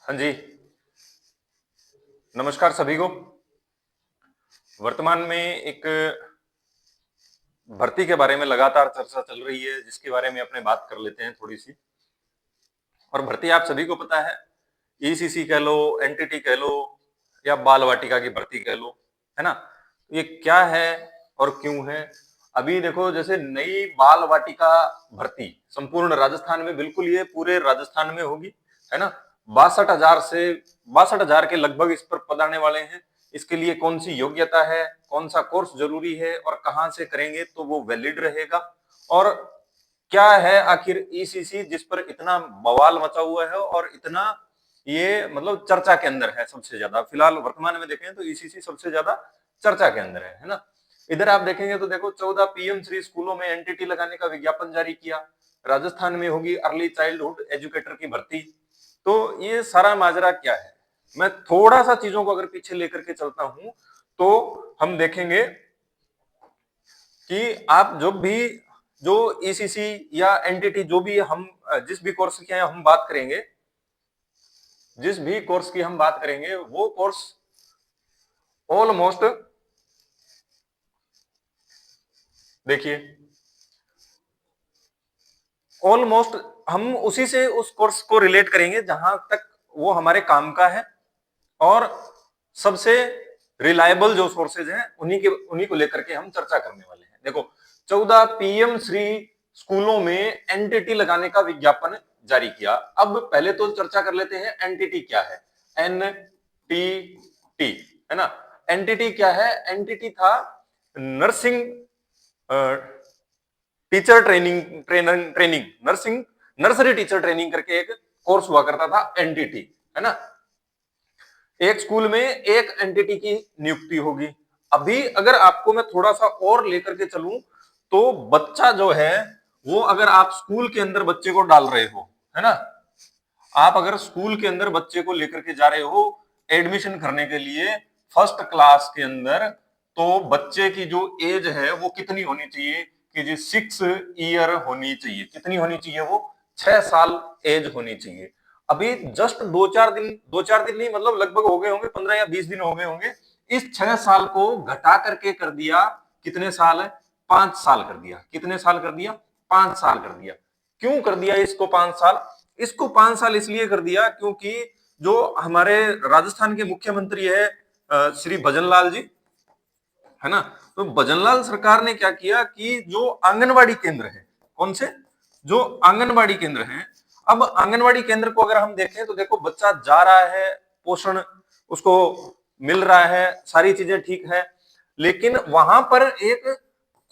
हाँ जी, नमस्कार सभी को। वर्तमान में एक भर्ती के बारे में लगातार चर्चा चल रही है, जिसके बारे में अपने बात कर लेते हैं थोड़ी सी। और भर्ती आप सभी को पता है, ईसीसी कह लो, एनटीटी कह लो या बाल वाटिका की भर्ती कह लो, है ना। ये क्या है और क्यों है? अभी देखो, जैसे नई बाल वाटिका भर्ती संपूर्ण राजस्थान में, बिल्कुल ये पूरे राजस्थान में होगी, है ना। 62,000 के लगभग इस पर पद आने वाले हैं। इसके लिए कौन सी योग्यता है, कौन सा कोर्स जरूरी है और कहाँ से करेंगे तो वो वैलिड रहेगा, और क्या है आखिर ईसीसी, जिस पर इतना बवाल मचा हुआ है और इतना ये मतलब चर्चा के अंदर है सबसे ज्यादा। फिलहाल वर्तमान में देखें तो ईसीसी सबसे ज्यादा चर्चा के अंदर है ना। इधर आप देखेंगे तो देखो, 14 पीएम श्री स्कूलों में एनटीटी लगाने का विज्ञापन जारी किया। राजस्थान में होगी अर्ली चाइल्डहुड एजुकेटर की भर्ती। तो ये सारा माजरा क्या है? मैं थोड़ा सा चीजों को अगर पीछे लेकर के चलता हूं तो हम देखेंगे कि आप जो ईसीसी या एनटीटी, जो भी हम जिस भी कोर्स की हम बात करेंगे, वो कोर्स ऑलमोस्ट, देखिए, ऑलमोस्ट हम उसी से उस कोर्स को रिलेट करेंगे जहां तक वो हमारे काम का है, और सबसे रिलायबल जो सोर्सेज हैं उन्हीं को लेकर के हम चर्चा करने वाले हैं। देखो, 14 पीएम श्री स्कूलों में एनटीटी लगाने का विज्ञापन जारी किया। अब पहले तो चर्चा कर लेते हैं एनटीटी क्या है। एनटीटी, है ना। एनटीटी क्या है? एनटीटी था nursing teacher training nursery teacher training करके एक कोर्स हुआ करता था, एनटीटी, है ना। एक स्कूल में एक एनटीटी की नियुक्ति होगी। अभी अगर आपको मैं थोड़ा सा और लेकर के चलूं तो बच्चा जो है वो, अगर आप स्कूल के अंदर बच्चे को डाल रहे हो, है ना, आप अगर स्कूल के अंदर बच्चे को लेकर के जा रहे हो एडमिशन करने के लिए फर्स्ट क्लास के अंदर, तो बच्चे की जो एज है वो कितनी होनी चाहिए कि जी 6 ईयर होनी चाहिए। कितनी होनी चाहिए? वो 6 साल एज होनी चाहिए। अभी जस्ट 2-4 दिन नहीं, मतलब लगभग हो गए होंगे, 15 या 20 दिन हो गए होंगे, इस 6 साल को घटा करके कर दिया कितने साल है? 5 साल कर दिया। कितने साल कर दिया? 5 साल कर दिया। क्यों कर दिया इसको 5 साल? इसको 5 साल इसलिए कर दिया क्योंकि जो हमारे राजस्थान के मुख्यमंत्री है श्री भजनलाल जी, है ना, तो भजनलाल सरकार ने क्या किया कि जो आंगनवाड़ी केंद्र है, कौन से? जो आंगनवाड़ी केंद्र हैं, अब आंगनवाड़ी केंद्र को अगर हम देखें तो देखो, बच्चा जा रहा है, पोषण उसको मिल रहा है, सारी चीजें ठीक है, लेकिन वहां पर एक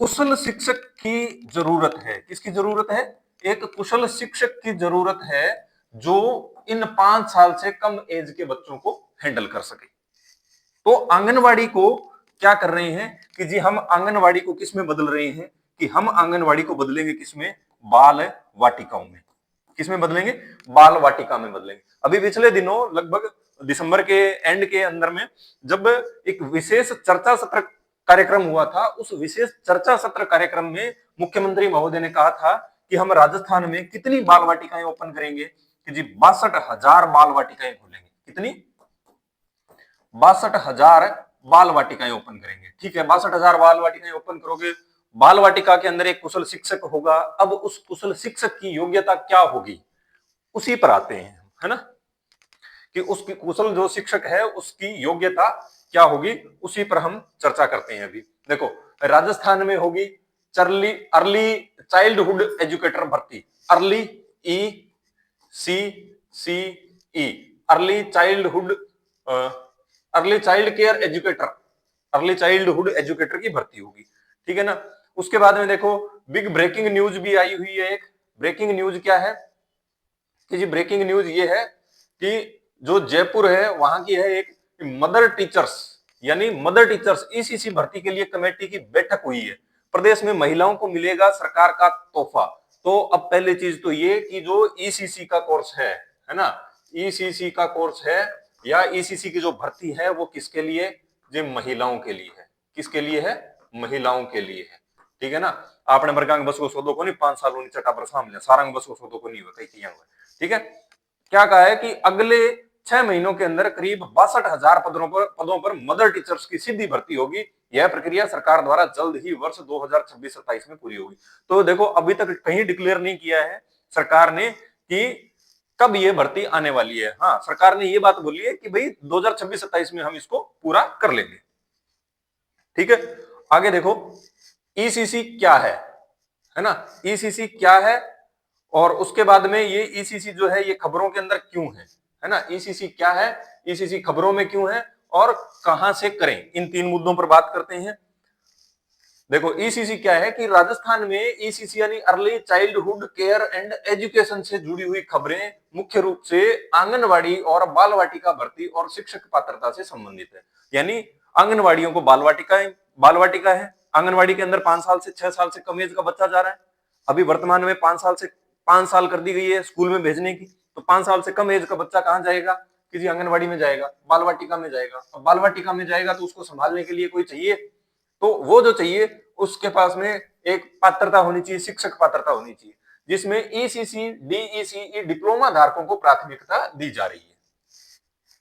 कुशल शिक्षक की जरूरत है। किसकी जरूरत है? एक कुशल शिक्षक की जरूरत है, जो इन 5 साल से कम एज के बच्चों को हैंडल कर सके। तो आंगनवाड़ी को क्या कर रहे हैं कि जी हम आंगनवाड़ी को किस में बदल रहे हैं कि हम आंगनवाड़ी को बदलेंगे किसमें? बाल वाटिकाओं में। किसमें बदलेंगे? बाल वाटिका में बदलेंगे। अभी पिछले दिनों, लगभग दिसंबर के एंड के अंदर में, जब एक विशेष चर्चा सत्र कार्यक्रम हुआ था, उस विशेष चर्चा सत्र कार्यक्रम में मुख्यमंत्री महोदय ने कहा था कि हम राजस्थान में कितनी बाल वाटिकाएं ओपन करेंगे कि जी 62,000 बाल वाटिकाएं खोलेंगे। कितनी? 62,000 बाल वाटिकाएं ओपन करेंगे। ठीक है, 62,000 बाल वाटिकाएं ओपन करोगे, बाल वाटिका के अंदर एक कुशल शिक्षक होगा। अब उस कुशल शिक्षक की योग्यता क्या होगी, उसी पर आते हैं, है ना, कि उसकी कुशल जो शिक्षक है उसकी योग्यता क्या होगी, उसी पर हम चर्चा करते हैं। अभी देखो, राजस्थान में होगी अर्ली चाइल्डहुड एजुकेटर भर्ती, early E C C E, early childhood early child care educator, early childhood educator की भर्ती होगी। ठीक है ना। उसके बाद में देखो, बिग ब्रेकिंग न्यूज भी आई हुई है। एक ब्रेकिंग न्यूज क्या है कि जी, ब्रेकिंग न्यूज ये है कि जो जयपुर है वहां की है एक मदर टीचर्स, यानी मदर टीचर्स ईसीसी भर्ती के लिए कमेटी की बैठक हुई है। प्रदेश में महिलाओं को मिलेगा सरकार का तोहफा। तो अब पहली चीज तो ये कि जो ईसीसी का कोर्स है ना, ईसीसी का कोर्स है या ईसीसी की जो भर्ती है वो किसके लिए? जो महिलाओं के लिए है। किसके लिए है? महिलाओं के लिए है। ठीक है ना। आपने मरगांग बस को सोदो को नहीं 5 साल चटा पर सामने सारंग बस को सोदो को नहीं हुआ कहीं। ठीक है। क्या कहा है कि अगले 6 महीनों के अंदर करीब 62,000 पदों पर मदर टीचर्स की सीधी भर्ती होगी। यह प्रक्रिया सरकार द्वारा जल्द ही वर्ष 2026-27 में पूरी होगी। तो देखो अभी तक कहीं डिक्लेयर नहीं किया है सरकार ने कि कब ये भर्ती आने वाली है। हाँ, सरकार ने ये बात बोली है कि भाई 2026-27 में हम इसको पूरा कर लेंगे। ठीक है, आगे देखो ईसीसी क्या है ना, ईसीसी क्या है और उसके बाद में ये ईसीसी जो है ये खबरों के अंदर क्यों है ना, ईसीसी क्या है, ईसीसी खबरों में क्यों है और कहां से करें, इन 3 मुद्दों पर बात करते हैं। देखो ईसीसी क्या है कि राजस्थान में ईसीसी यानी early childhood care and education से जुड़ी हुई खबरें मुख्य रूप से आंगनवाड़ी और बाल वाटिका भर्ती और शिक्षक पात्रता से संबंधित है। यानी आंगनवाड़ियों को बाल वाटिका है, आंगनवाड़ी के अंदर 5 साल से 6 साल से कम एज का बच्चा जा रहा है। अभी वर्तमान में 5 साल कर दी गई है स्कूल में भेजने की, तो 5 साल से कम एज का बच्चा कहां जाएगा, किसी आंगनवाड़ी में जाएगा, बाल वाटिका में जाएगा। अब बाल वाटिका में जाएगा तो उसको संभालने के लिए कोई चाहिए, तो वो जो चाहिए उसके पास में एक पात्रता होनी चाहिए, शिक्षक पात्रता होनी चाहिए, जिसमें ईसीसी डीईसीई डिप्लोमा धारकों को प्राथमिकता दी जा रही है।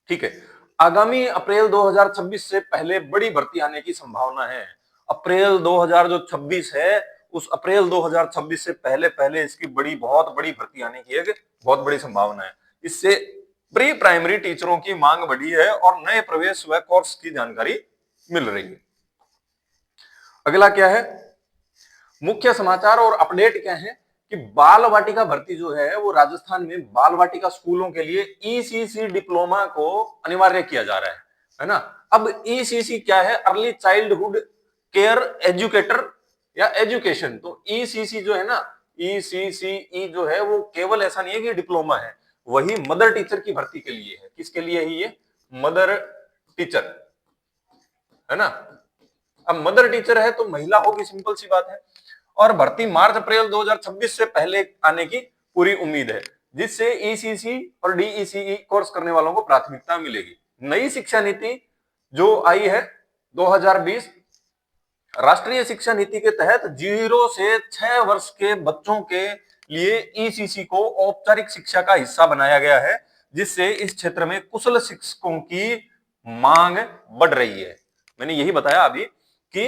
ठीक है, आगामी अप्रैल 2026 से पहले बड़ी भर्ती आने की संभावना है। अप्रैल 2026 है, उस अप्रैल 2026 से पहले इसकी बहुत बड़ी भर्ती आने की एक बहुत बड़ी संभावना है। इससे प्री प्राइमरी टीचरों की मांग बढ़ी है और नए प्रवेश व कोर्स की जानकारी मिल रही है। अगला क्या है, मुख्य समाचार और अपडेट क्या है कि बाल वाटिका भर्ती जो है वो राजस्थान में बाल वाटिका स्कूलों के लिए ईसीसी डिप्लोमा को अनिवार्य किया जा रहा है ना। अब ईसीसी क्या है, अर्ली चाइल्डहुड केयर एजुकेटर या एजुकेशन। तो ईसीसी जो है ना, ईसीसीई जो है वो केवल ऐसा नहीं है कि डिप्लोमा है, वही मदर टीचर की भर्ती के लिए है। किसके लिए है ये, मदर टीचर है ना। अब मदर टीचर है तो महिला होगी, सिंपल सी बात है। और भर्ती मार्च अप्रैल 2026 से पहले आने की पूरी उम्मीद है, जिससे ईसीसी और डीईसीई कोर्स करने वालों को प्राथमिकता मिलेगी। नई शिक्षा नीति जो आई है 2020, राष्ट्रीय शिक्षा नीति के तहत 0 से 6 वर्ष के बच्चों के लिए ईसीसी को औपचारिक शिक्षा का हिस्सा बनाया गया है, जिससे इस क्षेत्र में कुशल शिक्षकों की मांग बढ़ रही है। मैंने यही बताया अभी कि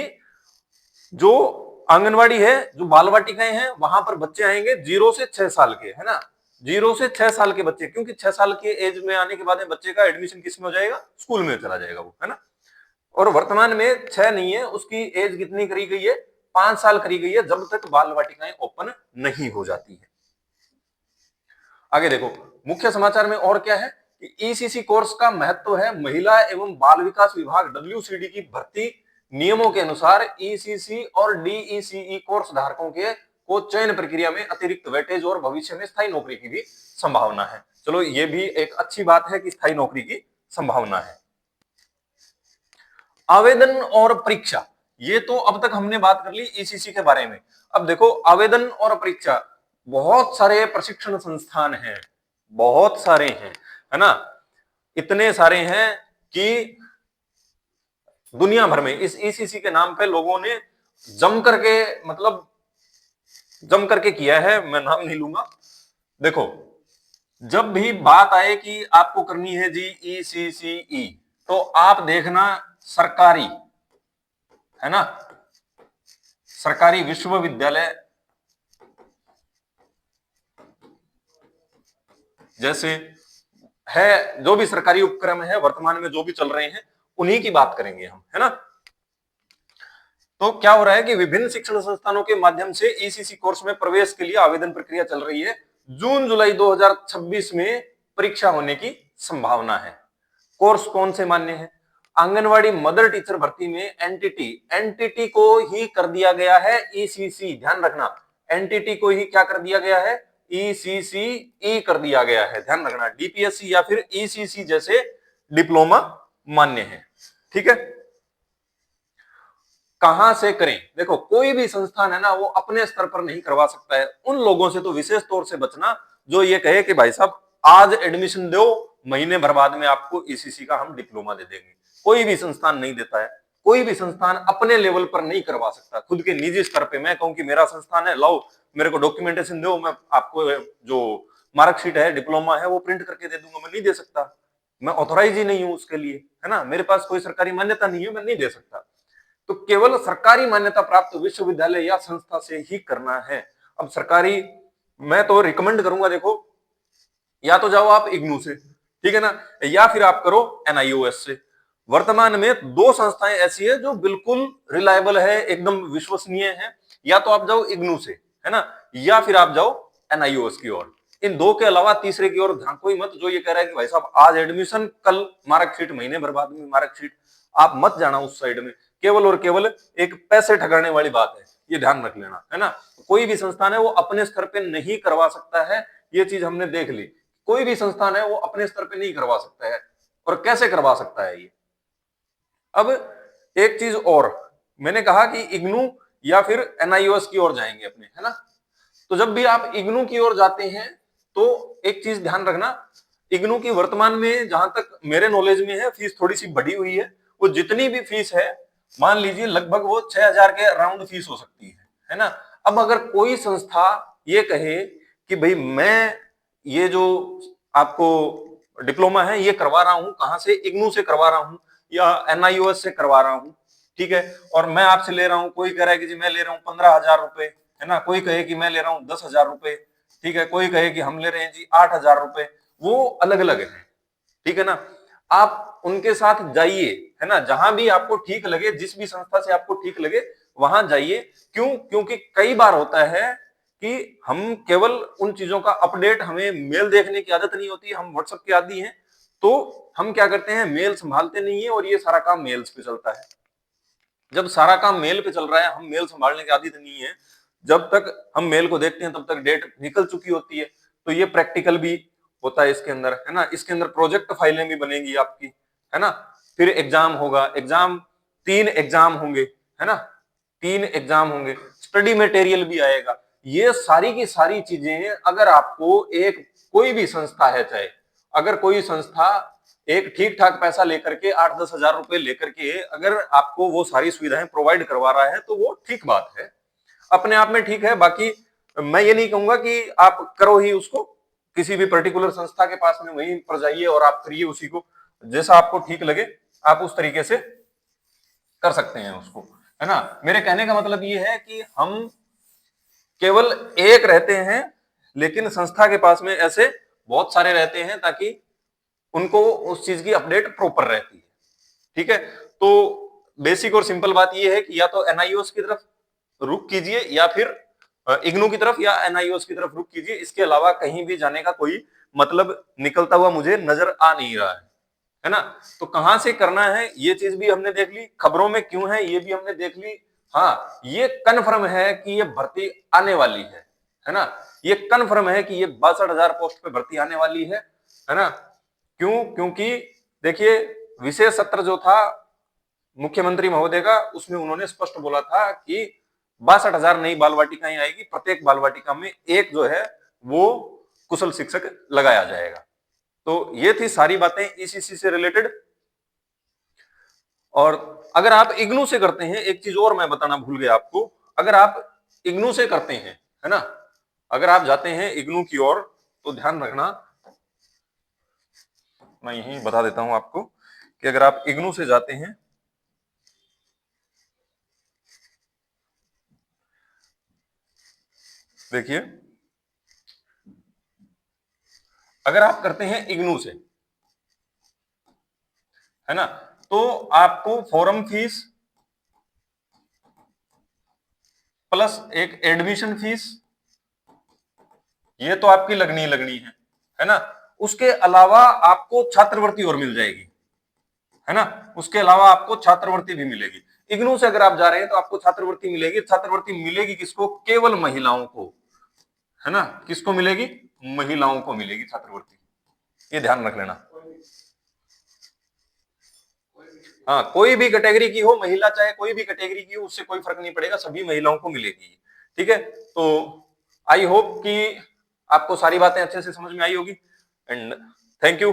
जो आंगनवाड़ी है, जो बाल वाटिकाएं हैं, वहां पर बच्चे आएंगे 0 से 6 साल के, है ना, 0 से 6 साल के बच्चे, क्योंकि 6 साल के एज में आने के बाद में बच्चे का एडमिशन किस में हो जाएगा, स्कूल में चला जाएगा वो, है ना। और वर्तमान में 6 नहीं है, उसकी एज कितनी करी गई है, 5 साल करी गई है, जब तक बाल वाटिकाएं ओपन नहीं हो जाती है। आगे देखो मुख्य समाचार में और क्या है कि ईसीसी कोर्स का महत्व है। महिला एवं बाल विकास विभाग डब्ल्यूसीडी की भर्ती नियमों के अनुसार ईसीसी और डीईसीई कोर्स धारकों के को चयन प्रक्रिया में अतिरिक्त वेटेज और भविष्य में स्थायी नौकरी की भी संभावना है। चलो ये भी एक अच्छी बात है कि स्थायी नौकरी की संभावना है। आवेदन और परीक्षा, ये तो अब तक हमने बात कर ली ईसीसी के बारे में। अब देखो आवेदन और परीक्षा, बहुत सारे प्रशिक्षण संस्थान हैं, बहुत सारे हैं, है ना, इतने सारे हैं कि दुनिया भर में इस ईसीसी के नाम पे लोगों ने जम करके किया है। मैं नाम नहीं लूंगा। देखो जब भी बात आए कि आपको करनी है जी ईसीसीई, तो आप देखना सरकारी, है ना, सरकारी विश्वविद्यालय जैसे है, जो भी सरकारी उपक्रम है वर्तमान में जो भी चल रहे हैं उन्हीं की बात करेंगे हम, है ना। तो क्या हो रहा है कि विभिन्न शिक्षण संस्थानों के माध्यम से ईसीसी कोर्स में प्रवेश के लिए आवेदन प्रक्रिया चल रही है। जून जुलाई 2026 में परीक्षा होने की संभावना है। कोर्स कौन से मान्य है, आंगनवाड़ी मदर टीचर भर्ती में एनटीटी को ही कर दिया गया है ईसीसी। ध्यान रखना, एनटीटी को ही क्या कर दिया गया है, ईसीसी कर दिया गया है। ध्यान रखना, डीपीएससी या फिर ईसीसी जैसे डिप्लोमा मान्य है। ठीक है, कहां से करें, देखो कोई भी संस्थान है ना वो अपने स्तर पर नहीं करवा सकता है। उन लोगों से तो विशेष तौर से बचना जो ये कहे कि भाई साहब आज एडमिशन दो, महीने भर बाद में आपको ईसीसी का हम डिप्लोमा दे देंगे। कोई भी संस्थान नहीं देता है, कोई भी संस्थान अपने लेवल पर नहीं करवा सकता। खुद के निजी स्तर पे मैं कहूं कि मेरा संस्थान है, लाओ मेरे को डॉक्यूमेंटेशन दो, मैं आपको जो मार्कशीट है डिप्लोमा है वो प्रिंट करके दे दूंगा, मैं नहीं दे सकता। मैं ऑथोराइज ही नहीं हूं उसके लिए, है ना, मेरे पास कोई सरकारी मान्यता नहीं है, मैं नहीं दे सकता। तो केवल सरकारी मान्यता प्राप्त विश्वविद्यालय या संस्था से ही करना है। अब सरकारी, मैं तो रिकमेंड करूंगा, देखो, या तो जाओ आप इग्नू से, ठीक है ना, या फिर आप करो एनआईओएस से। वर्तमान में दो संस्थाएं ऐसी है जो बिल्कुल रिलायबल है, एकदम विश्वसनीय है। या तो आप जाओ इग्नू से, है ना, या फिर आप जाओ एनआईओएस की ओर। इन दो के अलावा तीसरे की ओर ध्यान कोई मत, जो ये कह रहा है कि भाई साहब आज एडमिशन, कल मार्कशीट, महीने भर बाद में मार्कशीट, आप मत जाना उस साइड में। केवल और केवल एक पैसे ठगाने वाली बात है, ये ध्यान रख लेना, है ना। कोई भी संस्थान है वो अपने स्तर पे नहीं करवा सकता है, ये चीज हमने देख ली। कोई भी संस्थान है वो अपने स्तर पे नहीं करवा सकता है। और कैसे करवा सकता है ये? अब एक चीज और, मैंने कहा कि इग्नू या फिर एनआईओएस की ओर जाएंगे अपने, है ना। तो जब भी आप इग्नू की ओर जाते हैं तो एक चीज ध्यान रखना, इग्नू की वर्तमान में जहां तक मेरे नॉलेज में है, फीस थोड़ी सी बढ़ी हुई है। वो जितनी भी फीस है, मान लीजिए लगभग वो 6,000 के अराउंड फीस हो सकती है ना। अब अगर कोई संस्था ये कहे कि भाई मैं ये जो आपको डिप्लोमा है ये करवा रहा हूं, कहां से, इग्नू से करवा रहा हूं या एनआईओएस से करवा रहा हूं, ठीक है, और मैं आपसे ले रहा हूं, कोई कह रहा है कि जी मैं ले रहा हूं 15,000 रुपए, है ना, कोई कहे कि मैं ले रहा हूं 10,000 रुपए, ठीक है, कोई कहे कि हम ले रहे हैं जी 8,000 रुपए, वो अलग अलग है, ठीक है ना। आप उनके साथ जाइए, है ना, जहां भी आपको ठीक लगे, जिस भी संस्था से आपको ठीक लगे वहां जाइए। क्यों? क्योंकि कई बार होता है कि हम केवल उन चीजों का अपडेट, हमें मेल देखने की आदत नहीं होती, हम व्हाट्सएप के आदी हैं, तो हम क्या करते हैं, मेल संभालते नहीं है, और ये सारा काम मेल्स पे चलता है। जब सारा काम मेल पे चल रहा है, हम मेल संभालने की आदत नहीं है, जब तक हम मेल को देखते हैं तब तक डेट निकल चुकी होती है। तो ये प्रैक्टिकल भी होता है इसके अंदर, है ना। इसके अंदर प्रोजेक्ट फाइलें भी बनेगी आपकी, है ना। फिर एग्जाम होगा, एग्जाम 3 एग्जाम होंगे, है ना, 3 एग्जाम होंगे, स्टडी मटेरियल भी आएगा। ये सारी की सारी चीजें, अगर आपको एक, कोई भी संस्था है, चाहे अगर कोई संस्था एक ठीक ठाक पैसा लेकर के 8-10 हजार रुपए लेकर के अगर आपको वो सारी सुविधाएं प्रोवाइड करवा रहा है, तो वो ठीक बात है, अपने आप में ठीक है। बाकी मैं ये नहीं कहूंगा कि आप करो ही उसको, किसी भी पर्टिकुलर संस्था के पास में वहीं पर जाइए और आप करिए उसी को, जैसा आपको ठीक लगे आप उस तरीके से कर सकते हैं उसको, है ना। मेरे कहने का मतलब ये है कि हम केवल एक रहते हैं, लेकिन संस्था के पास में ऐसे बहुत सारे रहते हैं, ताकि उनको उस चीज की अपडेट प्रॉपर रहती है, ठीक है। तो बेसिक और सिंपल बात यह है कि या तो एनआईओएस की तरफ रुख कीजिए, या फिर इग्नू की तरफ या एनआईओएस की तरफ रुख कीजिए। इसके अलावा कहीं भी जाने का कोई मतलब निकलता हुआ मुझे नजर आ नहीं रहा है ना। तो कहां से करना है ये चीज भी हमने देख ली, खबरों में क्यों है ये भी हमने देख ली। हाँ, ये कन्फर्म है कि ये भर्ती आने वाली है ना। ये कन्फर्म है कि ये 62,000 पोस्ट पे भर्ती आने वाली है ना। क्यों? क्योंकि देखिए, विशेष सत्र जो था मुख्यमंत्री महोदय का, उसमें उन्होंने स्पष्ट बोला था कि 62,000 नई बाल वाटिकाएं आएगी, प्रत्येक बाल वाटिका में एक जो है वो कुशल शिक्षक लगाया जाएगा। तो ये थी सारी बातें ईसीसी से रिलेटेड। और अगर आप इग्नू से करते हैं, एक चीज और मैं बताना भूल गया आपको, अगर आप इग्नू से करते हैं, है ना, अगर आप जाते हैं इग्नू की ओर, तो ध्यान रखना, मैं यही बता देता हूं आपको कि अगर आप इग्नू से जाते हैं, देखिए, अगर आप करते हैं इग्नू से, है ना, तो आपको फॉर्म फीस प्लस एक एडमिशन फीस, ये तो आपकी लगनी है ना। उसके अलावा आपको छात्रवृत्ति और मिल जाएगी, है ना। उसके अलावा आपको छात्रवृत्ति भी मिलेगी। इग्नू से अगर आप जा रहे हैं तो आपको छात्रवृत्ति मिलेगी। छात्रवृत्ति मिलेगी किसको? केवल महिलाओं को, है ना। किसको मिलेगी? महिलाओं को मिलेगी छात्रवृत्ति, ये ध्यान रख लेना। हाँ, कोई भी कैटेगरी की हो, महिला चाहे कोई भी कैटेगरी की हो, उससे कोई फर्क नहीं पड़ेगा, सभी महिलाओं को मिलेगी, ठीक है। तो आई होप कि आपको सारी बातें अच्छे से समझ में आई होगी, एंड थैंक यू।